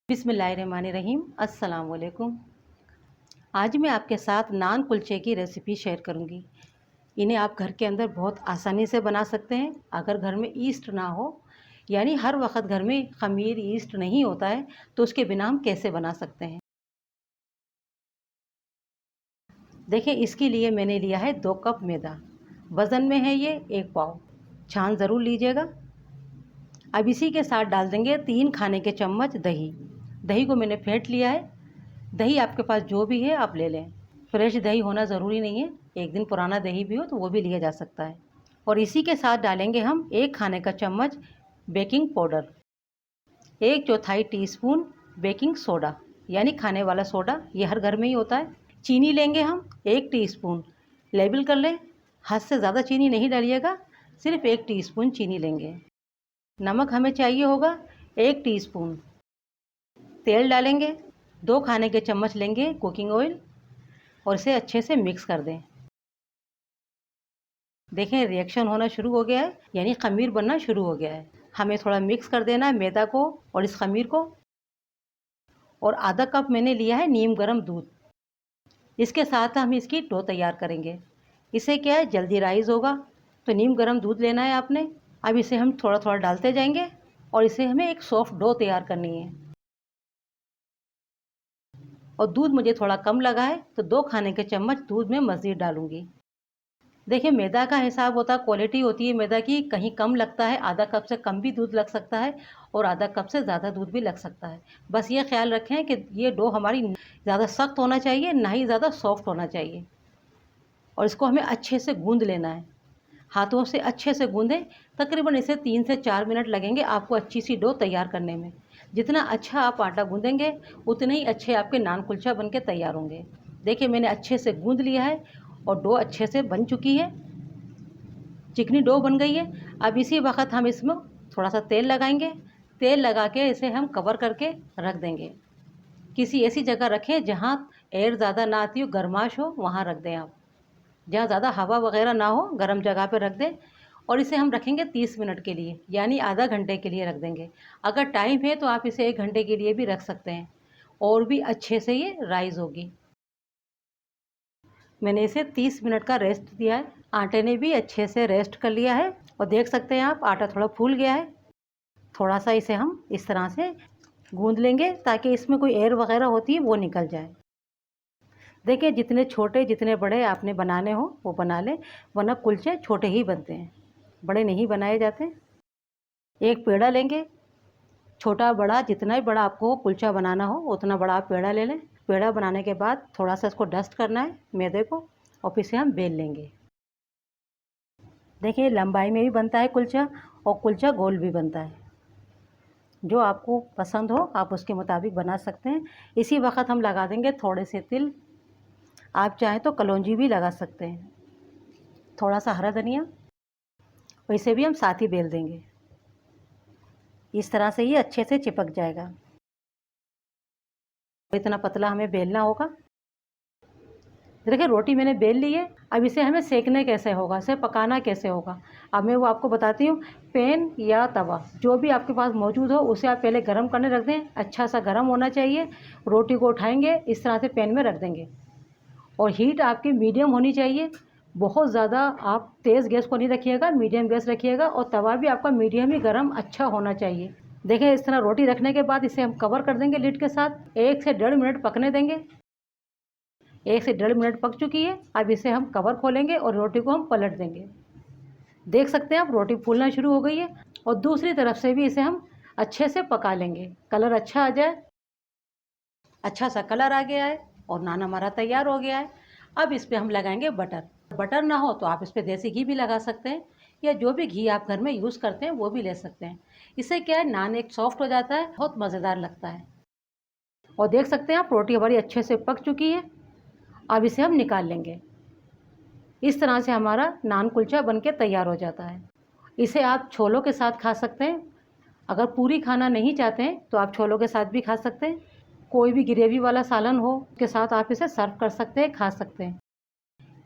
बिस्मिल्लाहिर्रहमानिर्रहीम। अस्सलाम वालेकुम। आज मैं आपके साथ नान कुलचे की रेसिपी शेयर करूंगी। इन्हें आप घर के अंदर बहुत आसानी से बना सकते हैं। अगर घर में ईस्ट ना हो, यानी हर वक्त घर में खमीर ईस्ट नहीं होता है, तो उसके बिना हम कैसे बना सकते हैं। देखिए, इसके लिए मैंने लिया है 2 कप मैदा। वज़न में है ये 1 पाव। छान ज़रूर लीजिएगा। अब इसी के साथ डाल देंगे 3 खाने के चम्मच दही। दही को मैंने फेंट लिया है। दही आपके पास जो भी है आप ले लें। फ्रेश दही होना ज़रूरी नहीं है, एक दिन पुराना दही भी हो तो वो भी लिया जा सकता है। और इसी के साथ डालेंगे हम 1 खाने का चम्मच baking powder, 1/4 teaspoon baking soda यानी खाने वाला सोडा, ये हर घर में ही होता है। चीनी लेंगे हम 1 टीस्पून। लेबल कर लें, हद से ज़्यादा चीनी नहीं डालिएगा, सिर्फ 1 टीस्पून चीनी लेंगे। नमक हमें चाहिए होगा 1 टीस्पून। तेल डालेंगे, 2 खाने के चम्मच लेंगे कुकिंग ऑयल और इसे अच्छे से मिक्स कर दें। देखें, रिएक्शन होना शुरू हो गया है, यानी खमीर बनना शुरू हो गया है। हमें थोड़ा मिक्स कर देना है मैदा को और इस खमीर को। और आधा कप मैंने लिया है नीम गर्म दूध। इसके साथ हम इसकी डो तैयार करेंगे। इसे क्या है, जल्दी राइज होगा, तो नीम गर्म दूध लेना है आपने। अब इसे हम थोड़ा थोड़ा डालते जाएंगे और इसे हमें एक सॉफ्ट डो तैयार करनी है। और दूध मुझे थोड़ा कम लगा है, तो 2 खाने के चम्मच दूध में मज़ीद डालूंगी। देखिए, मैदा का हिसाब होता है, क्वालिटी होती है मैदा की, कहीं कम लगता है, आधा कप से कम भी दूध लग सकता है और आधा कप से ज़्यादा दूध भी लग सकता है। बस ये ख्याल रखें कि ये डो हमारी ज़्यादा सख्त होना चाहिए, ना ही ज़्यादा सॉफ्ट होना चाहिए। और इसको हमें अच्छे से गूंद लेना है, हाथों से अच्छे से गूंदें। तकरीबन इसे 3 से 4 मिनट लगेंगे आपको अच्छी सी डो तैयार करने में। जितना अच्छा आप आटा गूंदेंगे, उतने ही अच्छे आपके नान कुलचा बन के तैयार होंगे। देखिए, मैंने अच्छे से गूंद लिया है और डो अच्छे से बन चुकी है, चिकनी डो बन गई है। अब इसी वक्त हम इसमें थोड़ा सा तेल लगाएंगे। तेल लगा के इसे हम कवर करके रख देंगे। किसी ऐसी जगह रखें जहाँ एयर ज़्यादा ना आती हो, गर्माश हो, वहाँ रख दें आप। जहाँ ज़्यादा हवा वगैरह ना हो, गर्म जगह पे रख दें। और इसे हम रखेंगे 30 मिनट के लिए, यानी आधा घंटे के लिए रख देंगे। अगर टाइम है तो आप इसे 1 घंटे के लिए भी रख सकते हैं, और भी अच्छे से ये राइज़ होगी। मैंने इसे 30 मिनट का रेस्ट दिया है। आटे ने भी अच्छे से रेस्ट कर लिया है और देख सकते हैं आप, आटा थोड़ा फूल गया है। थोड़ा सा इसे हम इस तरह से गूंद लेंगे ताकि इसमें कोई एयर वगैरह होती है वो निकल जाए। देखिए, जितने छोटे जितने बड़े आपने बनाने हो वो बना लें, वरना कुलचे छोटे ही बनते हैं, बड़े नहीं बनाए जाते। एक पेड़ा लेंगे, छोटा बड़ा जितना ही बड़ा आपको कुलचा बनाना हो उतना बड़ा आप पेड़ा ले लें। पेड़ा बनाने के बाद थोड़ा सा इसको डस्ट करना है मैदे को, और फिर से हम बेल लेंगे। देखिए, लंबाई में भी बनता है कुलचा और कुलचा गोल भी बनता है। जो आपको पसंद हो आप उसके मुताबिक बना सकते हैं। इसी वक्त हम लगा देंगे थोड़े से तिल। आप चाहें तो कलौंजी भी लगा सकते हैं, थोड़ा सा हरा धनिया, और इसे भी हम साथ ही बेल देंगे। इस तरह से ये अच्छे से चिपक जाएगा। इतना पतला हमें बेलना होगा। देखिए, रोटी मैंने बेल ली है। अब इसे हमें सेकने कैसे होगा, इसे पकाना कैसे होगा, अब मैं वो आपको बताती हूँ। पैन या तवा जो भी आपके पास मौजूद हो उसे आप पहले गर्म करने रख दें। अच्छा सा गर्म होना चाहिए। रोटी को उठाएंगे, इस तरह से पैन में रख देंगे और हीट आपकी मीडियम होनी चाहिए। बहुत ज़्यादा आप तेज़ गैस को नहीं रखिएगा, मीडियम गैस रखिएगा। और तवा भी आपका मीडियम ही गर्म अच्छा होना चाहिए। देखें, इस तरह रोटी रखने के बाद इसे हम कवर कर देंगे लिड के साथ। 1 से 1.5 मिनट पकने देंगे। 1 से 1.5 मिनट पक चुकी है। अब इसे हम कवर खोलेंगे और रोटी को हम पलट देंगे। देख सकते हैं आप, रोटी फूलना शुरू हो गई है। और दूसरी तरफ से भी इसे हम अच्छे से पका लेंगे, कलर अच्छा आ जाए। अच्छा सा कलर आ गया है और नान हमारा तैयार हो गया है। अब इस पर हम लगाएंगे बटर। बटर ना हो तो आप इस पर देसी घी भी लगा सकते हैं, या जो भी घी आप घर में यूज़ करते हैं वो भी ले सकते हैं। इससे क्या है, नान एक सॉफ्ट हो जाता है, बहुत मज़ेदार लगता है। और देख सकते हैं आप, रोटी हमारी अच्छे से पक चुकी है। अब इसे हम निकाल लेंगे। इस तरह से हमारा नान कुलचा बनके तैयार हो जाता है। इसे आप छोलों के साथ खा सकते हैं। अगर पूरी खाना नहीं चाहते हैं तो आप छोलों के साथ भी खा सकते हैं। कोई भी ग्रेवी वाला सालन हो उसके साथ आप इसे सर्व कर सकते हैं, खा सकते हैं।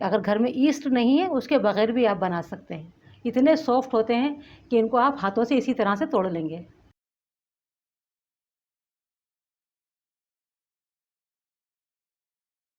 अगर घर में ईस्ट नहीं है उसके बगैर भी आप बना सकते हैं। इतने सॉफ्ट होते हैं कि इनको आप हाथों से इसी तरह से तोड़ लेंगे।